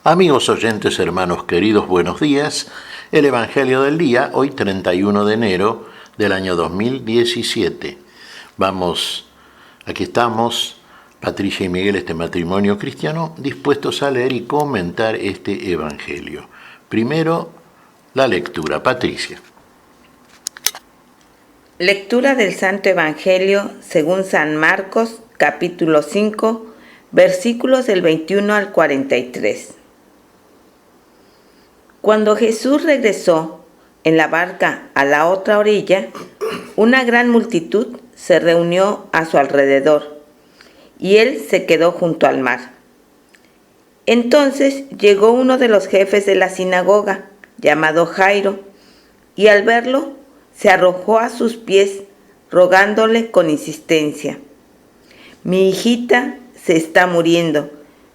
Amigos oyentes, hermanos queridos, buenos días. El Evangelio del día, hoy 31 de enero del año 2017. Aquí estamos, Patricia y Miguel, este matrimonio cristiano, dispuestos a leer y comentar este Evangelio. Primero, la lectura. Patricia. Lectura del Santo Evangelio según San Marcos, capítulo 5, versículos del 21 al 43. Cuando Jesús regresó en la barca a la otra orilla, una gran multitud se reunió a su alrededor, y él se quedó junto al mar. Entonces llegó uno de los jefes de la sinagoga, llamado Jairo, y al verlo se arrojó a sus pies, rogándole con insistencia: «Mi hijita se está muriendo,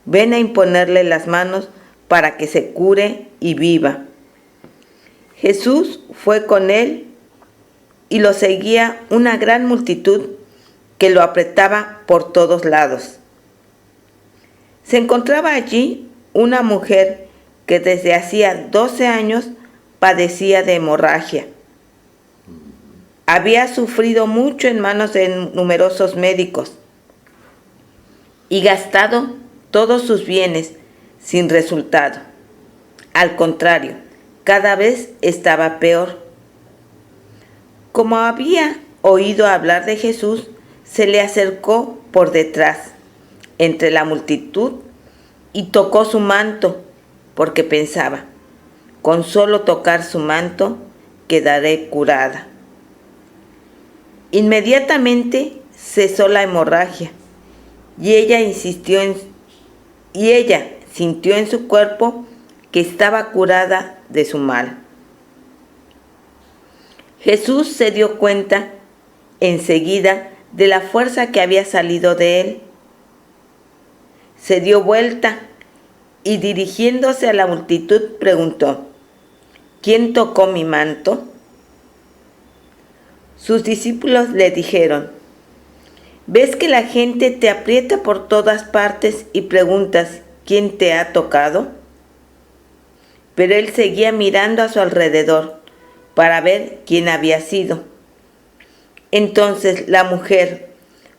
ven a imponerle las manos para que se cure y viva». Jesús fue con él y lo seguía una gran multitud que lo apretaba por todos lados. Se encontraba allí una mujer que desde hacía 12 años padecía de hemorragia. Había sufrido mucho en manos de numerosos médicos y gastado todos sus bienes sin resultado. Al contrario, cada vez estaba peor. Como había oído hablar de Jesús, se le acercó por detrás, entre la multitud, y tocó su manto, porque pensaba: con solo tocar su manto quedaré curada. Inmediatamente cesó la hemorragia, y ella sintió en su cuerpo que estaba curada de su mal. Jesús se dio cuenta enseguida de la fuerza que había salido de él. Se dio vuelta y, dirigiéndose a la multitud, preguntó: ¿quién tocó mi manto? Sus discípulos le dijeron: ¿ves que la gente te aprieta por todas partes y preguntas quién te ha tocado? Pero él seguía mirando a su alrededor para ver quién había sido. Entonces la mujer,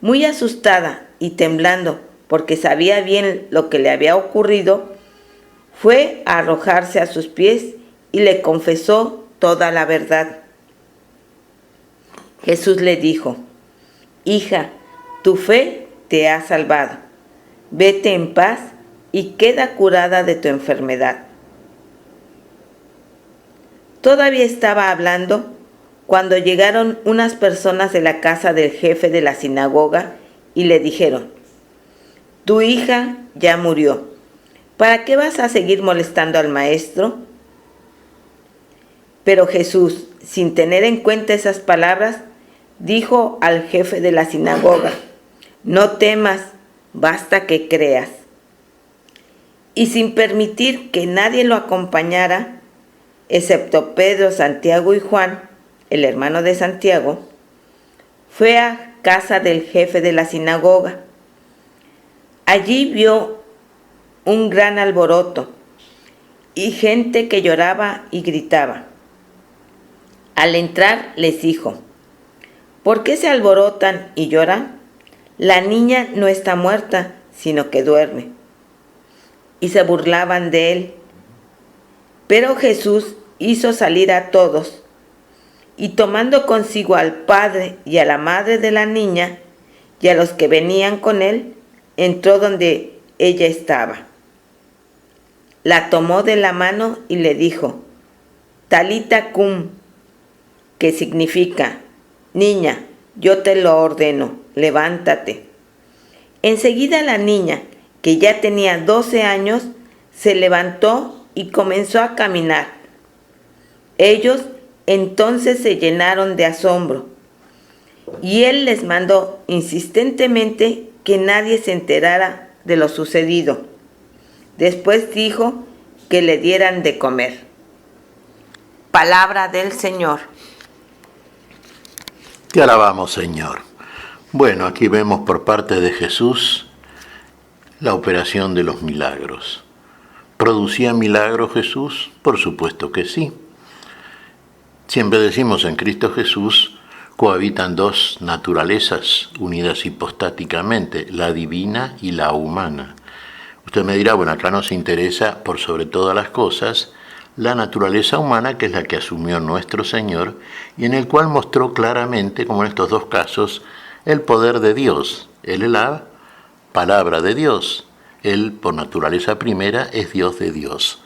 muy asustada y temblando porque sabía bien lo que le había ocurrido, fue a arrojarse a sus pies y le confesó toda la verdad. Jesús le dijo: «Hija, tu fe te ha salvado. Vete en paz y queda curada de tu enfermedad». Todavía estaba hablando cuando llegaron unas personas de la casa del jefe de la sinagoga y le dijeron: «Tu hija ya murió. ¿Para qué vas a seguir molestando al maestro?». Pero Jesús, sin tener en cuenta esas palabras, dijo al jefe de la sinagoga: «No temas, basta que creas». Y sin permitir que nadie lo acompañara, excepto Pedro, Santiago y Juan, el hermano de Santiago, fue a casa del jefe de la sinagoga. Allí vio un gran alboroto y gente que lloraba y gritaba. Al entrar les dijo: «¿Por qué se alborotan y lloran? La niña no está muerta, sino que duerme». Y se burlaban de él. Pero Jesús hizo salir a todos, y tomando consigo al padre y a la madre de la niña y a los que venían con él, entró donde ella estaba. La tomó de la mano y le dijo: «Talita cum», que significa: «Niña, yo te lo ordeno, levántate». Enseguida la niña, que ya tenía 12 años, se levantó y comenzó a caminar. Ellos entonces se llenaron de asombro, y él les mandó insistentemente que nadie se enterara de lo sucedido. Después dijo que le dieran de comer. Palabra del Señor. Te alabamos, Señor. Bueno, aquí vemos por parte de Jesús la operación de los milagros. ¿Producía milagros Jesús? Por supuesto que sí. Siempre decimos en Cristo Jesús cohabitan dos naturalezas unidas hipostáticamente, la divina y la humana. Usted me dirá, bueno, acá nos interesa por sobre todas las cosas la naturaleza humana, que es la que asumió nuestro Señor y en el cual mostró claramente, como en estos dos casos, el poder de Dios. Él es la palabra de Dios. Él, por naturaleza primera, es Dios de Dios.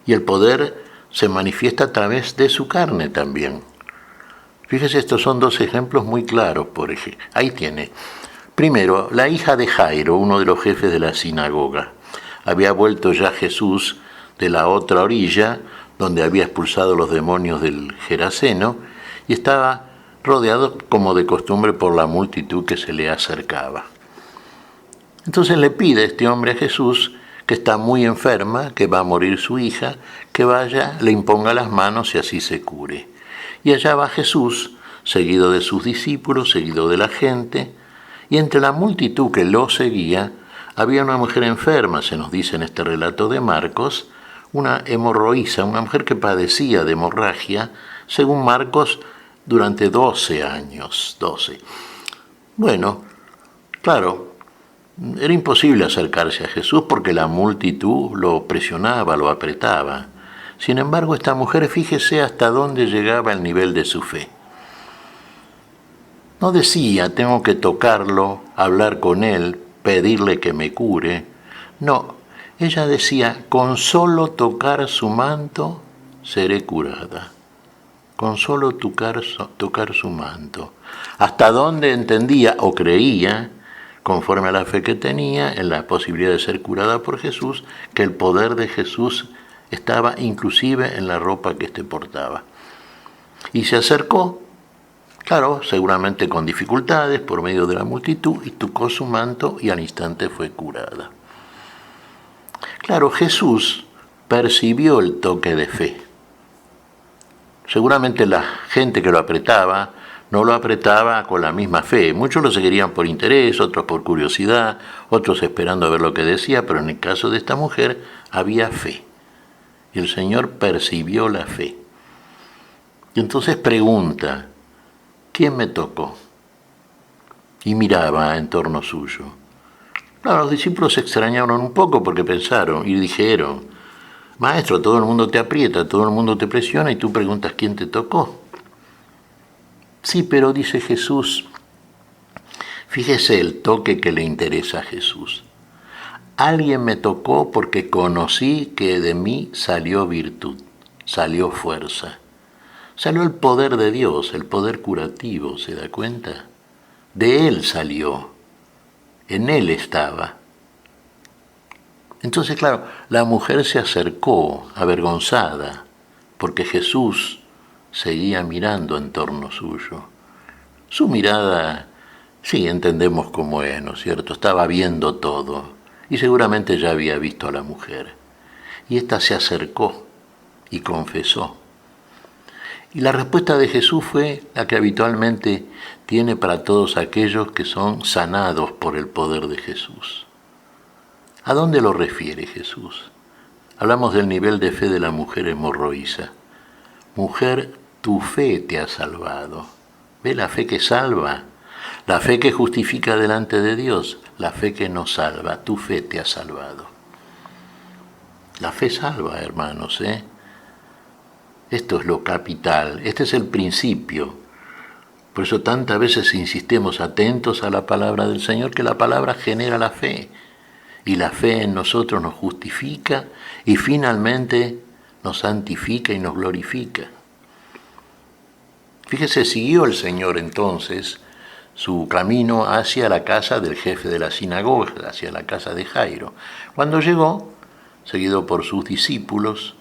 Y el poder se manifiesta a través de su carne también. Fíjese, estos son dos ejemplos muy claros, por ejemplo. Ahí tiene. Primero, la hija de Jairo, uno de los jefes de la sinagoga. Había vuelto ya Jesús de la otra orilla, donde había expulsado los demonios del Geraseno, y estaba rodeado, como de costumbre, por la multitud que se le acercaba. Entonces le pide este hombre a Jesús, que está muy enferma, que va a morir su hija, que vaya, le imponga las manos y así se cure. Y allá va Jesús, seguido de sus discípulos, seguido de la gente, y entre la multitud que lo seguía, había una mujer enferma, se nos dice en este relato de Marcos, una hemorroísa, una mujer que padecía de hemorragia, según Marcos, durante 12 años. Bueno, claro, era imposible acercarse a Jesús porque la multitud lo presionaba, lo apretaba. Sin embargo, esta mujer, fíjese hasta dónde llegaba el nivel de su fe. No decía, tengo que tocarlo, hablar con él, pedirle que me cure. No, ella decía, con solo tocar su manto, seré curada. Con solo tocar su manto. Hasta dónde entendía o creía, conforme a la fe que tenía, en la posibilidad de ser curada por Jesús, que el poder de Jesús estaba inclusive en la ropa que éste portaba. Y se acercó, claro, seguramente con dificultades, por medio de la multitud, y tocó su manto y al instante fue curada. Claro, Jesús percibió el toque de fe. Seguramente la gente que lo apretaba, no lo apretaba con la misma fe. Muchos lo seguirían por interés, otros por curiosidad, otros esperando a ver lo que decía, pero en el caso de esta mujer había fe. Y el Señor percibió la fe. Y entonces pregunta, ¿quién me tocó? Y miraba en torno suyo. Claro, los discípulos se extrañaron un poco porque pensaron y dijeron, Maestro, todo el mundo te aprieta, todo el mundo te presiona y tú preguntas quién te tocó. Sí, pero dice Jesús, fíjese el toque que le interesa a Jesús. Alguien me tocó porque conocí que de mí salió virtud, salió fuerza. Salió el poder de Dios, el poder curativo, ¿se da cuenta? De Él salió, en Él estaba. Entonces, claro, la mujer se acercó, avergonzada, porque Jesús seguía mirando en torno suyo. Su mirada, sí, entendemos cómo es, ¿no es cierto? Estaba viendo todo, y seguramente ya había visto a la mujer. Y ésta se acercó y confesó. Y la respuesta de Jesús fue la que habitualmente tiene para todos aquellos que son sanados por el poder de Jesús. ¿A dónde lo refiere Jesús? Hablamos del nivel de fe de la mujer hemorroísa. Mujer, tu fe te ha salvado. ¿Ve la fe que salva? La fe que justifica delante de Dios, la fe que nos salva. Tu fe te ha salvado. La fe salva, hermanos, ¿eh? Esto es lo capital, este es el principio. Por eso tantas veces insistimos atentos a la palabra del Señor, que la palabra genera la fe. Y la fe en nosotros nos justifica y finalmente nos santifica y nos glorifica. Fíjese, siguió el Señor entonces su camino hacia la casa del jefe de la sinagoga, hacia la casa de Jairo. Cuando llegó, seguido por sus discípulos,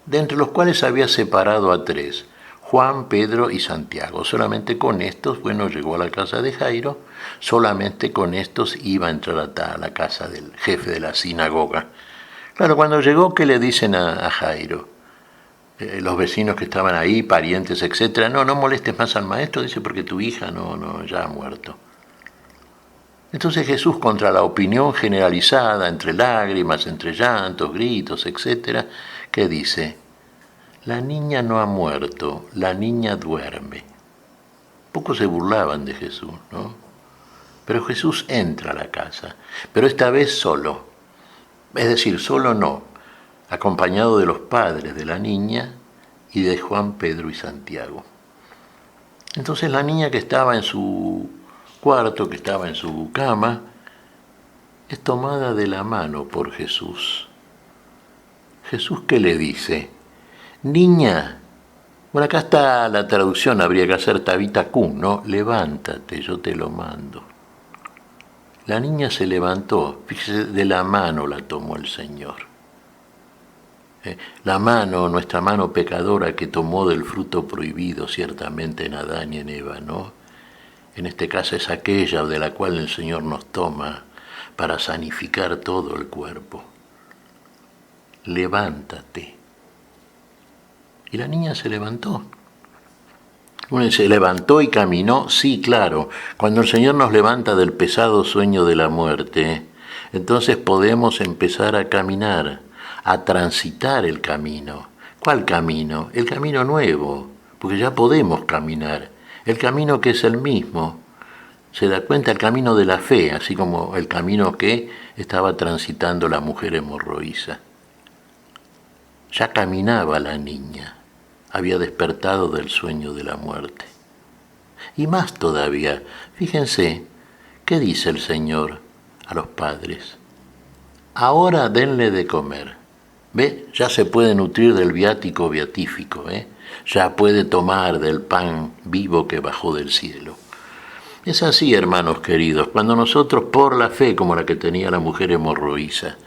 de entre los cuales había separado a 3, Juan, Pedro y Santiago. Solamente con estos, llegó a la casa de Jairo, solamente con estos iba a entrar a la casa del jefe de la sinagoga. Claro, cuando llegó, ¿qué le dicen a Jairo? Los vecinos que estaban ahí, parientes, etcétera, no molestes más al maestro, dice, porque tu hija ya ha muerto. Entonces Jesús, contra la opinión generalizada, entre lágrimas, entre llantos, gritos, etc., ¿qué dice? La niña no ha muerto, la niña duerme. Pocos se burlaban de Jesús, ¿no? Pero Jesús entra a la casa, pero esta vez solo. Es decir, solo no, acompañado de los padres de la niña y de Juan, Pedro y Santiago. Entonces la niña, que estaba en su cuarto, que estaba en su cama, es tomada de la mano por Jesús. Jesús, ¿qué le dice? Niña, bueno, acá está la traducción, habría que hacer Tabita Cum, ¿no? Levántate, yo te lo mando. La niña se levantó, fíjese, de la mano la tomó el Señor. La mano, nuestra mano pecadora, que tomó del fruto prohibido ciertamente en Adán y en Eva, ¿no? En este caso es aquella de la cual el Señor nos toma para sanificar todo el cuerpo. Levántate. Y la niña se levantó. Bueno, se levantó y caminó, sí, claro. Cuando el Señor nos levanta del pesado sueño de la muerte, entonces podemos empezar a caminar, a transitar el camino. ¿Cuál camino? El camino nuevo, porque ya podemos caminar. El camino que es el mismo. Se da cuenta, el camino de la fe, así como el camino que estaba transitando la mujer hemorroísa. Ya caminaba la niña, había despertado del sueño de la muerte. Y más todavía, fíjense, ¿qué dice el Señor a los padres? Ahora denle de comer. ¿Ve? Ya se puede nutrir del viático beatífico, ya puede tomar del pan vivo que bajó del cielo. Es así, hermanos queridos, cuando nosotros, por la fe como la que tenía la mujer hemorroísa,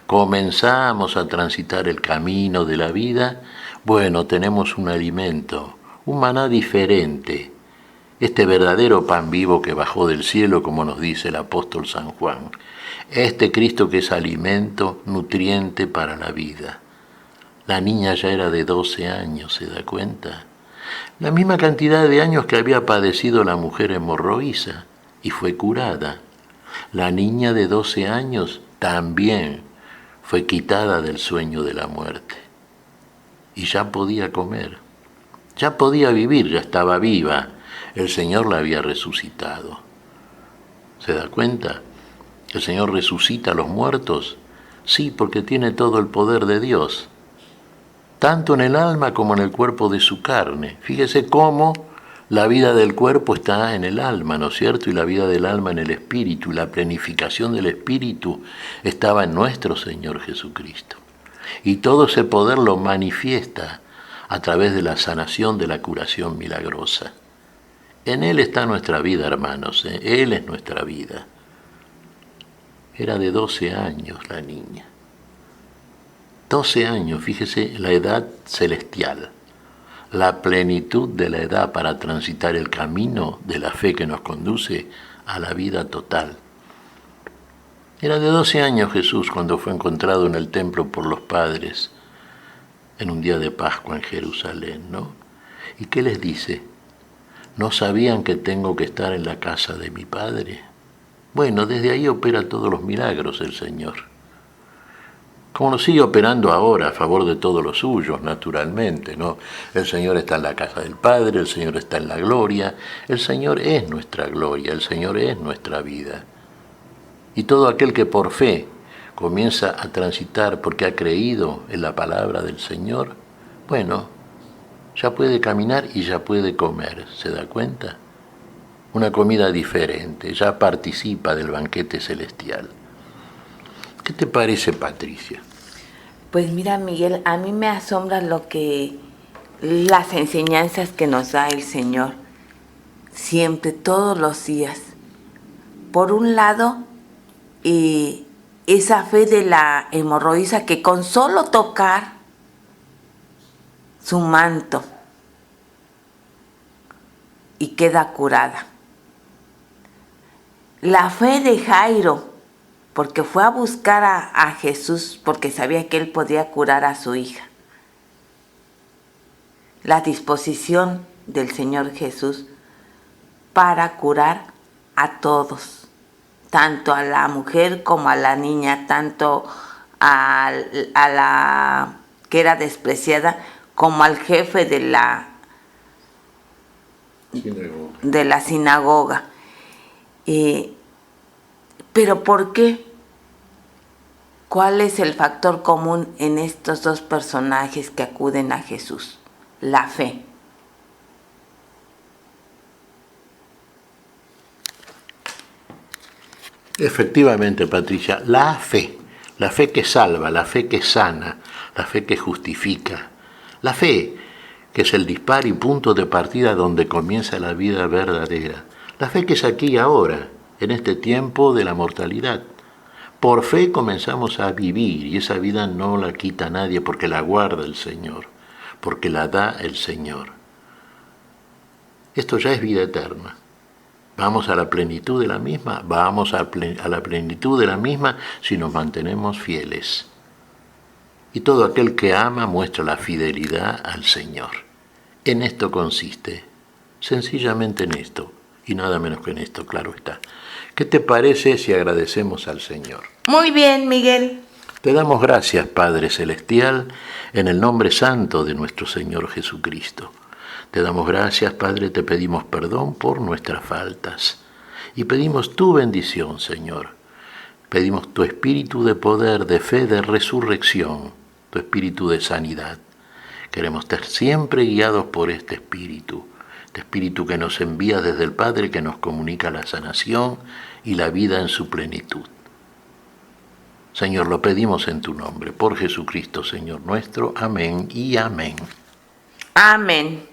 comenzamos a transitar el camino de la vida, bueno, tenemos un alimento, un maná diferente, este verdadero pan vivo que bajó del cielo, como nos dice el apóstol San Juan, este Cristo que es alimento, nutriente para la vida. La niña ya era de 12 años, ¿se da cuenta? La misma cantidad de años que había padecido la mujer hemorroísa y fue curada. La niña de 12 años también fue quitada del sueño de la muerte. Y ya podía comer, ya podía vivir, ya estaba viva. El Señor la había resucitado. ¿Se da cuenta? ¿El Señor resucita a los muertos? Sí, porque tiene todo el poder de Dios, tanto en el alma como en el cuerpo de su carne. Fíjese cómo la vida del cuerpo está en el alma, ¿no es cierto? Y la vida del alma en el espíritu, y la plenificación del espíritu estaba en nuestro Señor Jesucristo. Y todo ese poder lo manifiesta a través de la sanación, de la curación milagrosa. En Él está nuestra vida, hermanos, Él es nuestra vida. Era de 12 años la niña. 12 años, fíjese, la edad celestial, la plenitud de la edad para transitar el camino de la fe que nos conduce a la vida total. Era de 12 años Jesús cuando fue encontrado en el templo por los padres en un día de Pascua en Jerusalén, ¿no? ¿Y qué les dice? ¿No sabían que tengo que estar en la casa de mi Padre? Bueno, desde ahí opera todos los milagros el Señor. Como lo sigue operando ahora a favor de todos los suyos, naturalmente, ¿no? El Señor está en la casa del Padre, el Señor está en la gloria, el Señor es nuestra gloria, el Señor es nuestra vida. Y todo aquel que por fe comienza a transitar porque ha creído en la palabra del Señor, bueno, ya puede caminar y ya puede comer, ¿se da cuenta? Una comida diferente, ya participa del banquete celestial. ¿Qué te parece, Patricia? Pues mira, Miguel, a mí me asombra las enseñanzas que nos da el Señor, siempre, todos los días. Por un lado, esa fe de la hemorroísa que con solo tocar su manto y queda curada. La fe de Jairo, porque fue a buscar a Jesús porque sabía que él podía curar a su hija. La disposición del Señor Jesús para curar a todos, tanto a la mujer como a la niña, tanto a la que era despreciada como al jefe de la sinagoga. Pero ¿por qué? ¿Cuál es el factor común en estos dos personajes que acuden a Jesús? La fe. Efectivamente, Patricia, la fe que salva, la fe que sana, la fe que justifica, la fe que es el dispar y punto de partida donde comienza la vida verdadera, la fe que es aquí y ahora, en este tiempo de la mortalidad. Por fe comenzamos a vivir y esa vida no la quita nadie porque la guarda el Señor, porque la da el Señor. Esto ya es vida eterna. ¿Vamos a la plenitud de la misma? Vamos a la plenitud de la misma si nos mantenemos fieles. Y todo aquel que ama muestra la fidelidad al Señor. En esto consiste, sencillamente en esto, y nada menos que en esto, claro está. ¿Qué te parece si agradecemos al Señor? Muy bien, Miguel. Te damos gracias, Padre Celestial, en el nombre santo de nuestro Señor Jesucristo. Te damos gracias, Padre, te pedimos perdón por nuestras faltas y pedimos tu bendición, Señor. Pedimos tu espíritu de poder, de fe, de resurrección, tu espíritu de sanidad. Queremos estar siempre guiados por este espíritu que nos envía desde el Padre, que nos comunica la sanación y la vida en su plenitud. Señor, lo pedimos en tu nombre, por Jesucristo, Señor nuestro. Amén y amén. Amén.